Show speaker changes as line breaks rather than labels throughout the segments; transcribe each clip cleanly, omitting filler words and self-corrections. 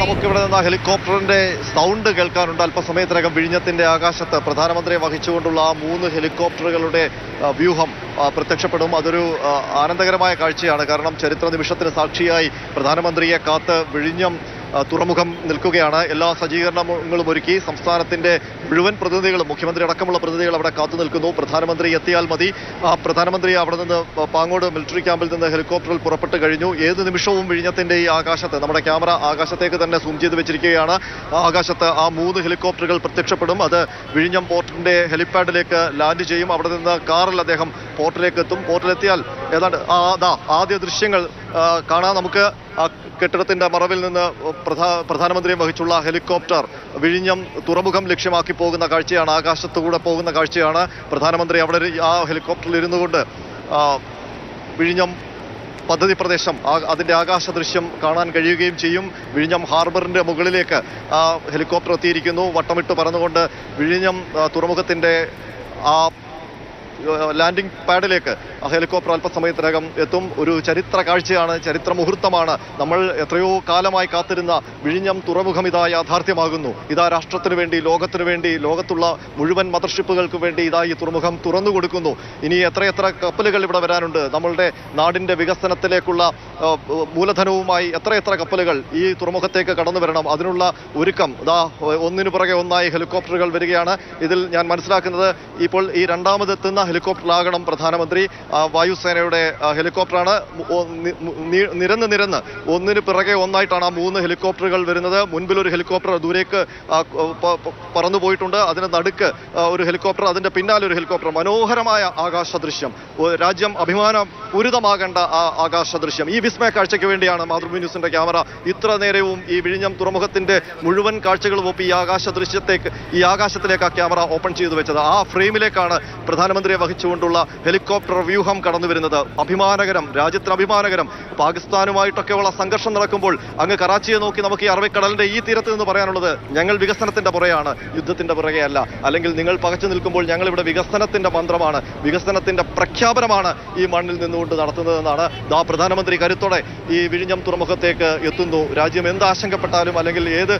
നമുക്കിവിടെ നിന്ന് ഹെലികോപ്റ്ററിന്റെ സൗണ്ട് കേൾക്കാനുണ്ട്. അല്പസമയത്തിനകം വിഴിഞ്ഞത്തിന്റെ ആകാശത്ത് പ്രധാനമന്ത്രിയെ വഹിച്ചുകൊണ്ടുള്ള 3 ഹെലികോപ്റ്ററുകളുടെ വ്യൂഹം പ്രത്യക്ഷപ്പെടും. അതൊരു ആനന്ദകരമായ കാഴ്ചയാണ്. കാരണം ചരിത്ര നിമിഷത്തിന് സാക്ഷിയായി പ്രധാനമന്ത്രിയെ കാത്ത് വിഴിഞ്ഞം തുറമുഖം നിൽക്കുകയാണ്. എല്ലാ സജ്ജീകരണങ്ങളും ഒരുക്കി സംസ്ഥാനത്തിന്റെ മുഴുവൻ പ്രതിനിധികളും, മുഖ്യമന്ത്രി അടക്കമുള്ള പ്രതിനിധികൾ അവിടെ കാത്തു നിൽക്കുന്നു. പ്രധാനമന്ത്രി എത്തിയാൽ മതി. പ്രധാനമന്ത്രി അവിടെ നിന്ന് പാങ്ങോട് മിലിറ്ററി ക്യാമ്പിൽ നിന്ന് ഹെലികോപ്റ്ററിൽ പുറപ്പെട്ട് കഴിഞ്ഞു. ഏത് നിമിഷവും വിഴിഞ്ഞത്തിന്റെ ഈ ആകാശത്ത്, നമ്മുടെ ക്യാമറ ആകാശത്തേക്ക് തന്നെ സൂം ചെയ്ത് വെച്ചിരിക്കുകയാണ്. ആകാശത്ത് ആ 3 ഹെലികോപ്റ്ററുകൾ പ്രത്യക്ഷപ്പെടും. അത് വിഴിഞ്ഞം പോർട്ടിന്റെ ഹെലിപ്പാഡിലേക്ക് ലാൻഡ് ചെയ്യും. അവിടെ നിന്ന് കാറിൽ അദ്ദേഹം പോർട്ടിലേക്ക് എത്തും. പോർട്ടിലെത്തിയാൽ ഏതാണ്ട് ആദ്യ ദൃശ്യങ്ങൾ കാണാൻ നമുക്ക്. കെട്ടിടത്തിന്റെ മറവിൽ നിന്ന് പ്രധാനമന്ത്രിയെ വഹിച്ചുള്ള ഹെലികോപ്റ്റർ വിഴിഞ്ഞം തുറമുഖം ലക്ഷ്യമാക്കി പോകുന്ന കാഴ്ചയാണ്. ആകാശത്തുകൂടെ പോകുന്ന കാഴ്ചയാണ്. പ്രധാനമന്ത്രി അവിടെ ആ ഹെലികോപ്റ്ററിൽ ഇരുന്നു കൊണ്ട് വിഴിഞ്ഞം പദ്ധതി പ്രദേശം, അതിൻ്റെ ആകാശ ദൃശ്യം കാണാൻ കഴിയുകയും ചെയ്യും. വിഴിഞ്ഞം ഹാർബറിൻ്റെ മുകളിലേക്ക് ആ ഹെലികോപ്റ്റർ എത്തിയിരിക്കുന്നു. വട്ടമിട്ട് പറന്നുകൊണ്ട് വിഴിഞ്ഞം തുറമുഖത്തിൻ്റെ ആ ലാൻഡിംഗ് പാഡിലേക്ക് ഹെലികോപ്റ്റർ അല്പസമയത്തിനകം എത്തും. ഒരു ചരിത്ര കാഴ്ചയാണ്, ചരിത്ര മുഹൂർത്തമാണ്. നമ്മൾ എത്രയോ കാലമായി കാത്തിരുന്ന വിഴിഞ്ഞം തുറമുഖം ഇതാ യാഥാർത്ഥ്യമാകുന്നു. ഇതാ രാഷ്ട്രത്തിന് വേണ്ടി, ലോകത്തിനു വേണ്ടി, ലോകത്തുള്ള മുഴുവൻ മദർഷിപ്പുകൾക്ക് വേണ്ടി ഇതാ ഈ തുറമുഖം തുറന്നു കൊടുക്കുന്നു. ഇനി എത്രയെത്ര കപ്പലുകൾ ഇവിടെ വരാനുണ്ട്. നമ്മളുടെ നാടിൻ്റെ വികസനത്തിലേക്കുള്ള മൂലധനവുമായി എത്രയെത്ര കപ്പലുകൾ ഈ തുറമുഖത്തേക്ക് കടന്നു വരണം. അതിനുള്ള ഒരുക്കം ഇതാ ഒന്നിനു പുറകെ ഒന്നായി ഹെലികോപ്റ്ററുകൾ വരികയാണ്. ഇതിൽ ഞാൻ മനസ്സിലാക്കുന്നത് ഇപ്പോൾ ഈ രണ്ടാമതെത്തുന്ന ഹെലികോപ്റ്ററിലാകണം പ്രധാനമന്ത്രി. വായുസേനയുടെ ഹെലികോപ്റ്ററാണ്. നിരന്ന് ഒന്നിന് പിറകെ ഒന്നായിട്ടാണ് ആ 3 ഹെലികോപ്റ്ററുകൾ വരുന്നത്. മുൻപിലൊരു ഹെലികോപ്റ്റർ ദൂരേക്ക് പറന്നു പോയിട്ടുണ്ട്. അതിന് നടുക്ക് ഒരു ഹെലികോപ്റ്റർ, അതിന്റെ പിന്നാലെ ഒരു ഹെലികോപ്റ്റർ. മനോഹരമായ ആകാശ ദൃശ്യം, രാജ്യം അഭിമാനപൂരിതമാകേണ്ട ആ ആകാശ ദൃശ്യം. ഈ വിസ്മയ കാഴ്ചയ്ക്ക് വേണ്ടിയാണ് മാതൃഭൂമി ന്യൂസിന്റെ ക്യാമറ ഇത്ര നേരവും ഈ വിഴിഞ്ഞം തുറമുഖത്തിന്റെ മുഴുവൻ കാഴ്ചകളും ഒപ്പി ഈ ആകാശ ദൃശ്യത്തേക്ക്, ഈ ആകാശത്തിലേക്ക് ആ ക്യാമറ ഓപ്പൺ ചെയ്തു വെച്ചത്. ആ ഫ്രെയിമിലേക്കാണ് പ്രധാനമന്ത്രിയെ വഹിച്ചുകൊണ്ടുള്ള ഹെലികോപ്റ്റർ വ്യൂഹം കടന്നു വരുന്നത്. അഭിമാനകരം, രാജ്യത്തിന് അഭിമാനകരം. പാകിസ്ഥാനുമായിട്ടൊക്കെയുള്ള സംഘർഷം നടക്കുമ്പോൾ അങ്ങ് കറാച്ചിയെ നോക്കി നമുക്ക് ഈ അറബിക്കടലിന്റെ ഈ തീരത്ത് നിന്ന് പറയാനുള്ളത്, ഞങ്ങൾ വികസനത്തിന്റെ പുറകെയാണ്, യുദ്ധത്തിന്റെ പുറകെയല്ല. അല്ലെങ്കിൽ നിങ്ങൾ പകച്ചു നിൽക്കുമ്പോൾ ഞങ്ങൾ ഇവിടെ വികസനത്തിന്റെ മന്ത്രമാണ്, വികസനത്തിന്റെ പ്രഖ്യാപനമാണ് ഈ മണ്ണിൽ നിന്നുകൊണ്ട് നടത്തുന്നതെന്നാണ്. പ്രധാനമന്ത്രി കരുത്തോടെ ഈ വിഴിഞ്ഞം തുറമുഖത്തേക്ക് എത്തുന്നു. രാജ്യം എന്ത് ആശങ്കപ്പെട്ടാലും അല്ലെങ്കിൽ ഏത്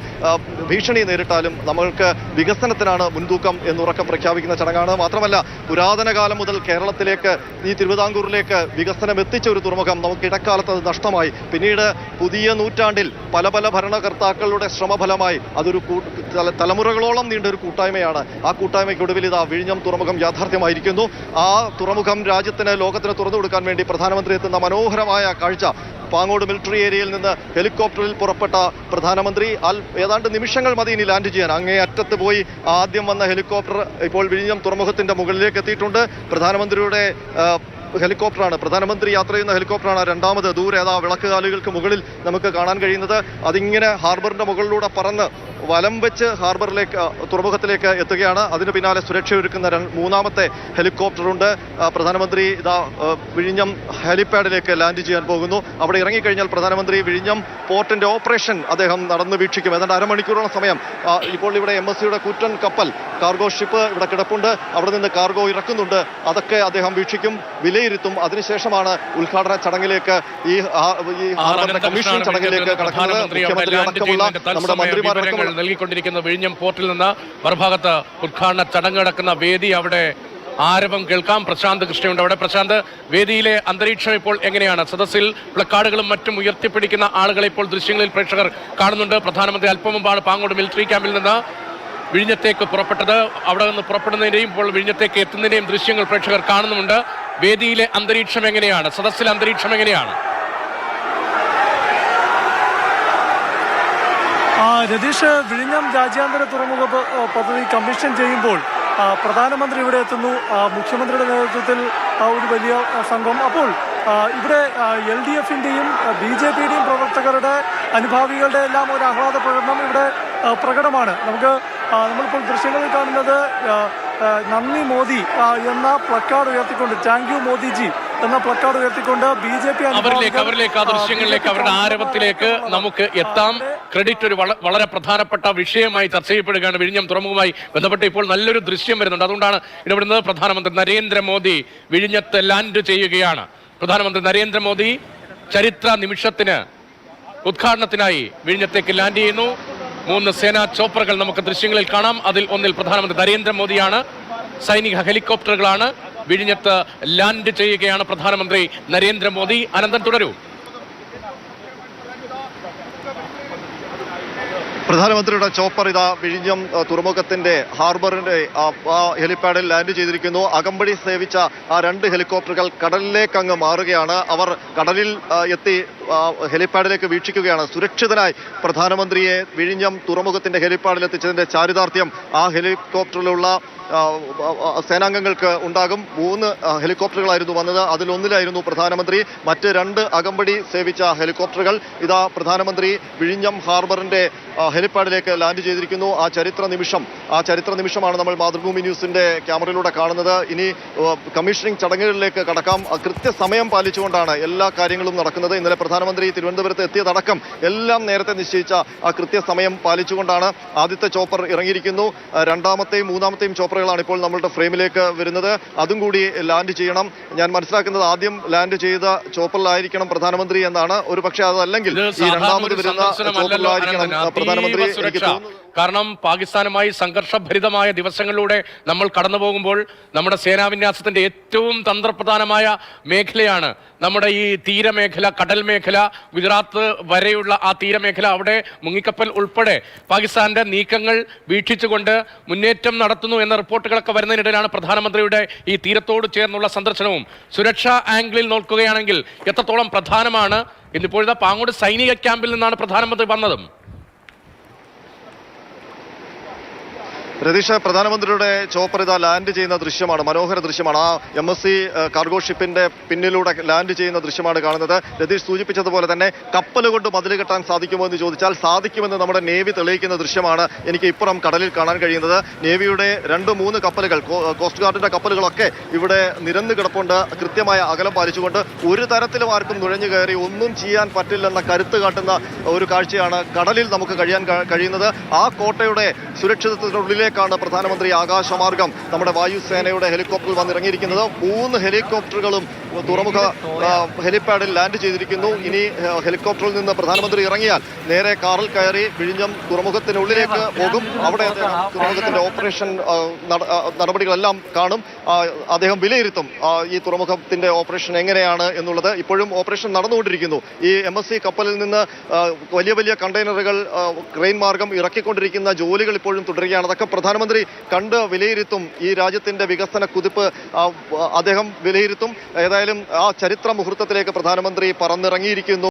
ഭീഷണി നേരിട്ടാലും നമ്മൾക്ക് വികസനത്തിനാണ് മുൻതൂക്കം എന്നുറക്കം പ്രഖ്യാപിക്കുന്ന ചടങ്ങാണ്. മാത്രമല്ല, പുരാതന കാലം മുതൽ കേരളത്തിലേക്ക്, ഈ തിരുവിതാംകൂറിലേക്ക് വികസനം എത്തിച്ച ഒരു തുറമുഖം നമുക്ക് ഇടക്കാലത്ത് അത് നഷ്ടമായി. പിന്നീട് പുതിയ നൂറ്റാണ്ടിൽ പല ഭരണകർത്താക്കളുടെ ശ്രമഫലമായി അതൊരു തലമുറകളോളം നീണ്ട ഒരു കൂട്ടായ്മയാണ്. ആ കൂട്ടായ്മയ്ക്കൊടുവിൽ ഇതാ വിഴിഞ്ഞം തുറമുഖം യാഥാർത്ഥ്യമായിരിക്കുന്നു. ആ തുറമുഖം രാജ്യത്തിന്, ലോകത്തിന് തുറന്നു കൊടുക്കാൻ വേണ്ടി പ്രധാനമന്ത്രി എത്തുന്ന മനോഹരമായ കാഴ്ച. പാങ്ങോട് മിലിറ്ററി ഏരിയയിൽ നിന്ന് ഹെലികോപ്റ്ററിൽ പുറപ്പെട്ട പ്രധാനമന്ത്രി ഏതാണ്ട് നിമിഷങ്ങൾ മതി ഇനി ലാൻഡ് ചെയ്യാൻ. അങ്ങേ അറ്റത്ത് പോയി ആദ്യം വന്ന ഹെലികോപ്റ്റർ ഇപ്പോൾ വിഴിഞ്ഞം തുറമുഖത്തിന്റെ മുകളിലേക്ക് എത്തിയിട്ടുണ്ട്. പ്രധാനമന്ത്രിയുടെ ഹെലികോപ്റ്ററാണ്, പ്രധാനമന്ത്രി യാത്ര ചെയ്യുന്ന ഹെലികോപ്റ്ററാണ് രണ്ടാമത് ദൂരെ വിളക്കുകാലുകൾക്ക് മുകളിൽ നമുക്ക് കാണാൻ കഴിയുന്നത്. അതിങ്ങനെ ഹാർബറിന്റെ മുകളിലൂടെ പറന്ന് വലം വെച്ച് ഹാർബറിലേക്ക്, തുറമുഖത്തിലേക്ക് എത്തുകയാണ്. അതിന് പിന്നാലെ സുരക്ഷയൊരുക്കുന്ന മൂന്നാമത്തെ ഹെലികോപ്റ്ററുണ്ട്. പ്രധാനമന്ത്രി വിഴിഞ്ഞം ഹെലിപ്പാഡിലേക്ക് ലാൻഡ് ചെയ്യാൻ പോകുന്നു. അവിടെ ഇറങ്ങിക്കഴിഞ്ഞാൽ പ്രധാനമന്ത്രി വിഴിഞ്ഞം പോർട്ടിന്റെ ഓപ്പറേഷൻ അദ്ദേഹം നടന്ന് വീക്ഷിക്കും. ഏതാണ്ട് അരമണിക്കൂറോളം സമയം ഇപ്പോൾ ഇവിടെ MSCയുടെ കൂറ്റൻ കപ്പൽ, കാർഗോ ഷിപ്പ് ഇവിടെ കിടപ്പുണ്ട്. അവിടെ നിന്ന് കാർഗോ ഇറക്കുന്നുണ്ട്. അതൊക്കെ അദ്ദേഹം വീക്ഷിക്കും, വിലയിരുത്തും. അതിനുശേഷമാണ് ഉദ്ഘാടന ചടങ്ങിലേക്ക്, ഈ ഹാർബറിന്റെ കമ്മീഷൻ ചടങ്ങിലേക്ക് കടക്കുന്നത്. മുഖ്യമന്ത്രി അടക്കമുള്ള നമ്മുടെ മന്ത്രിമാരടക്കമുള്ള
നൽകിക്കൊണ്ടിരിക്കുന്ന വിഴിഞ്ഞം പോർട്ടിൽ നിന്ന് മറുഭാഗത്ത് ഉദ്ഘാടന ചടങ്ങ് നടക്കുന്ന വേദി, അവിടെ ആരവം കേൾക്കാം. പ്രശാന്ത് കൃഷ്ണയുണ്ട് അവിടെ. പ്രശാന്ത്, വേദിയിലെ അന്തരീക്ഷം ഇപ്പോൾ എങ്ങനെയാണ്? സദസ്സിൽ പ്ലക്കാർഡുകളും മറ്റും ഉയർത്തിപ്പിടിക്കുന്ന ആളുകളെ ഇപ്പോൾ ദൃശ്യങ്ങളിൽ പ്രേക്ഷകർ കാണുന്നുണ്ട്. പ്രധാനമന്ത്രി അല്പം മുമ്പാണ് പാങ്ങോട് മിലിറ്ററി ക്യാമ്പിൽ നിന്ന് വിഴിഞ്ഞത്തേക്ക് പുറപ്പെട്ടത്. അവിടെ നിന്ന് പുറപ്പെടുന്നതിന്റെയും ഇപ്പോൾ വിഴിഞ്ഞത്തേക്ക് എത്തുന്നതിന്റെയും ദൃശ്യങ്ങൾ പ്രേക്ഷകർ കാണുന്നുമുണ്ട്. വേദിയിലെ അന്തരീക്ഷം എങ്ങനെയാണ്? സദസ്സിലെ അന്തരീക്ഷം എങ്ങനെയാണ്?
രതീഷ്, വിഴിഞ്ഞം രാജ്യാന്തര തുറമുഖ പദ്ധതി കമ്മീഷൻ ചെയ്യുമ്പോൾ പ്രധാനമന്ത്രി ഇവിടെ എത്തുന്നു. മുഖ്യമന്ത്രിയുടെ നേതൃത്വത്തിൽ ഒരു വലിയ സംഘം. അപ്പോൾ ഇവിടെ LDFന്റെയും BJPയുടെയും പ്രവർത്തകരുടെ, അനുഭാവികളുടെ എല്ലാം ഒരു ആഹ്ലാദ പ്രകടനം ഇവിടെ പ്രകടമാണ്. നമ്മളിപ്പോൾ ദൃശ്യങ്ങളിൽ കാണുന്നത് നന്ദി മോദി എന്ന പ്ലക്കാർഡ് ഉയർത്തിക്കൊണ്ട്, താങ്ക് യു മോദിജി എന്ന പ്ലക്കാർഡ് ഉയർത്തിക്കൊണ്ട് BJP
അവരിലേക്ക് ആ ദൃശ്യങ്ങളിലേക്ക്, അവരുടെ ആരവത്തിലേക്ക് നമുക്ക് എത്താം. ക്രെഡിറ്റ് ഒരു വളരെ പ്രധാനപ്പെട്ട വിഷയമായി ചർച്ച ചെയ്യപ്പെടുകയാണ്. വിഴിഞ്ഞം തുറമുഖവുമായി ബന്ധപ്പെട്ട് ഇപ്പോൾ നല്ലൊരു ദൃശ്യം വരുന്നുണ്ട്. അതുകൊണ്ടാണ് ഇടപെടുന്നത്. പ്രധാനമന്ത്രി നരേന്ദ്രമോദി വിഴിഞ്ഞത്ത് ലാൻഡ് ചെയ്യുകയാണ്. പ്രധാനമന്ത്രി നരേന്ദ്രമോദി ചരിത്ര നിമിഷത്തിന് ഉദ്ഘാടനത്തിനായി വിഴിഞ്ഞത്തേക്ക് ലാൻഡ് ചെയ്യുന്നു. 3 സേനാ ചോപ്പറുകൾ നമുക്ക് ദൃശ്യങ്ങളിൽ കാണാം. അതിൽ ഒന്നിൽ പ്രധാനമന്ത്രി നരേന്ദ്രമോദിയാണ്. സൈനിക ഹെലികോപ്റ്ററുകളാണ്. വിഴിഞ്ഞത്ത് ലാൻഡ് ചെയ്യുകയാണ് പ്രധാനമന്ത്രി നരേന്ദ്രമോദി. അനന്തൻ തുടരൂ.
പ്രധാനമന്ത്രിയുടെ ചോപ്പർ ഇതാ വിഴിഞ്ഞം തുറമുഖത്തിന്റെ ഹാർബറിന്റെ ഹെലിപ്പാഡിൽ ലാൻഡ് ചെയ്തിരിക്കുന്നു. അകമ്പടി സേവിച്ച ആ 2 ഹെലികോപ്റ്ററുകൾ കടലിലേക്ക് അങ്ങ് മാറുകയാണ്. അവർ കടലിൽ എത്തി ഹെലിപ്പാഡിലേക്ക് വീക്ഷിക്കുകയാണ്. സുരക്ഷിതനായി പ്രധാനമന്ത്രിയെ വിഴിഞ്ഞം തുറമുഖത്തിന്റെ ഹെലിപ്പാഡിൽ എത്തിച്ചതിന്റെ ചാരിതാർത്ഥ്യം ആ ഹെലികോപ്റ്ററിലുള്ള സേനാംഗങ്ങൾക്ക് ഉണ്ടാകും. 3 ഹെലികോപ്റ്ററുകളായിരുന്നു വന്നത്. അതിലൊന്നിലായിരുന്നു പ്രധാനമന്ത്രി. മറ്റ് 2 അകമ്പടി സേവിച്ച ഹെലികോപ്റ്ററുകൾ ഇതാ പ്രധാനമന്ത്രി വിഴിഞ്ഞം ഹാർബറിന്റെ ഹെലിപ്പാഡിലേക്ക് ലാൻഡ് ചെയ്തിരിക്കുന്നു. ആ ചരിത്ര നിമിഷമാണ് നമ്മൾ മാതൃഭൂമി ന്യൂസിന്റെ ക്യാമറയിലൂടെ കാണുന്നത്. ഇനി കമ്മീഷനിങ് ചടങ്ങുകളിലേക്ക് കടക്കാം. കൃത്യസമയം പാലിച്ചുകൊണ്ടാണ് എല്ലാ കാര്യങ്ങളും നടക്കുന്നത്. ഇന്നലെ പ്രധാനമന്ത്രി തിരുവനന്തപുരത്ത് എത്തിയതടക്കം എല്ലാം നേരത്തെ നിശ്ചയിച്ച ആ കൃത്യസമയം പാലിച്ചുകൊണ്ടാണ് ആദ്യത്തെ ചോപ്പർ ഇറങ്ങിയിരിക്കുന്നു. 2ാമത്തെയും 3ാമത്തെയും ചോപ്പറുകളാണ് ഇപ്പോൾ നമ്മളുടെ ഫ്രെയിമിലേക്ക് വരുന്നത്. അതും കൂടി ലാൻഡ് ചെയ്യണം. ഞാൻ മനസ്സിലാക്കുന്നത് ആദ്യം ലാൻഡ് ചെയ്ത ചോപ്പറിലായിരിക്കണം പ്രധാനമന്ത്രി എന്നാണ്. ഒരു പക്ഷേ അതല്ലെങ്കിൽ ഈ 2ാമത് വരുന്ന ചോപ്പറിലായിരിക്കണം പ്രധാനമന്ത്രി.
കാരണം പാകിസ്ഥാനുമായി സംഘർഷഭരിതമായ ദിവസങ്ങളിലൂടെ നമ്മൾ കടന്നു പോകുമ്പോൾ നമ്മുടെ സേനാവിന്യാസത്തിന്റെ ഏറ്റവും തന്ത്രപ്രധാനമായ മേഖലയാണ് നമ്മുടെ ഈ തീരമേഖല, കടൽ മേഖല, ഗുജറാത്ത് വരെയുള്ള ആ തീരമേഖല. അവിടെ മുങ്ങിക്കപ്പൽ ഉൾപ്പെടെ പാകിസ്ഥാന്റെ നീക്കങ്ങൾ വീക്ഷിച്ചുകൊണ്ട് മുന്നേറ്റം നടത്തുന്നു എന്ന റിപ്പോർട്ടുകളൊക്കെ വരുന്നതിനിടയിലാണ് പ്രധാനമന്ത്രിയുടെ ഈ തീരത്തോട് ചേർന്നുള്ള സന്ദർശനവും. സുരക്ഷാ ആംഗിളിൽ നോക്കുകയാണെങ്കിൽ എത്രത്തോളം പ്രധാനമാണ്. ഇന്നിപ്പോഴത്തെ പാങ്ങോട് സൈനിക ക്യാമ്പിൽ നിന്നാണ് പ്രധാനമന്ത്രി വന്നതും.
രതീഷ്, പ്രധാനമന്ത്രിയുടെ ചോപ്പർ ഇതാ ലാൻഡ് ചെയ്യുന്ന ദൃശ്യമാണ്. മനോഹര ദൃശ്യമാണ്. ആ MSC കാർഗോ ഷിപ്പിന്റെ പിന്നിലൂടെ ലാൻഡ് ചെയ്യുന്ന ദൃശ്യമാണ് കാണുന്നത്. രതീഷ് സൂചിപ്പിച്ചതുപോലെ തന്നെ കപ്പൽ കൊണ്ട് മതിൽ കെട്ടാൻ സാധിക്കുമോ എന്ന് ചോദിച്ചാൽ സാധിക്കുമെന്ന് നമ്മുടെ നേവി തെളിയിക്കുന്ന ദൃശ്യമാണ് എനിക്ക് ഇപ്പുറം കടലിൽ കാണാൻ കഴിയുന്നത്. നേവിയുടെ 2-3 കപ്പലുകൾ, കോസ്റ്റ് ഗാർഡിന്റെ കപ്പലുകളൊക്കെ ഇവിടെ നിരന്ന് കിടപ്പുണ്ട്. കൃത്യമായ അകലം പാലിച്ചുകൊണ്ട് ഒരു തരത്തിലും ആർക്കും നുഴഞ്ഞു കയറി ഒന്നും ചെയ്യാൻ പറ്റില്ലെന്ന കരുത്ത് കാട്ടുന്ന ഒരു കാഴ്ചയാണ് കടലിൽ നമുക്ക് കഴിയുന്നത്. ആ കോട്ടയുടെ സുരക്ഷിതത്വത്തിനുള്ളിലെ ാണ് പ്രധാനമന്ത്രി ആകാശമാർഗം നമ്മുടെ വായുസേനയുടെ ഹെലികോപ്റ്ററിൽ വന്നിറങ്ങിയിരിക്കുന്നത്. 3 ഹെലികോപ്റ്ററുകളും തുറമുഖ ഹെലിപ്പാഡിൽ ലാൻഡ് ചെയ്തിരിക്കുന്നു. ഇനി ഹെലികോപ്റ്ററിൽ നിന്ന് പ്രധാനമന്ത്രി ഇറങ്ങിയാൽ നേരെ കാറിൽ കയറി വിഴിഞ്ഞം തുറമുഖത്തിനുള്ളിലേക്ക് പോകും. അവിടെ തുറമുഖത്തിന്റെ ഓപ്പറേഷൻ നടപടികളെല്ലാം കാണും. അദ്ദേഹം വിലയിരുത്തും ഈ തുറമുഖത്തിന്റെ ഓപ്പറേഷൻ എങ്ങനെയാണ് എന്നുള്ളത്. ഇപ്പോഴും ഓപ്പറേഷൻ നടന്നുകൊണ്ടിരിക്കുന്നു. ഈ MSC കപ്പലിൽ നിന്ന് വലിയ വലിയ കണ്ടെയ്നറുകൾ ക്രെയിൻ മാർഗം ഇറക്കിക്കൊണ്ടിരിക്കുന്ന ജോലികൾ ഇപ്പോഴും തുടരുകയാണ്. അതൊക്കെ പ്രധാനമന്ത്രി കണ്ട് വിലയിരുത്തും. ഈ രാജ്യത്തിന്റെ വികസന കുതിപ്പ് അദ്ദേഹം വിലയിരുത്തും. ഏതായാലും ആ ചരിത്ര മുഹൂർത്തത്തിലേക്ക് പ്രധാനമന്ത്രി പറന്നിറങ്ങിയിരിക്കുന്നു.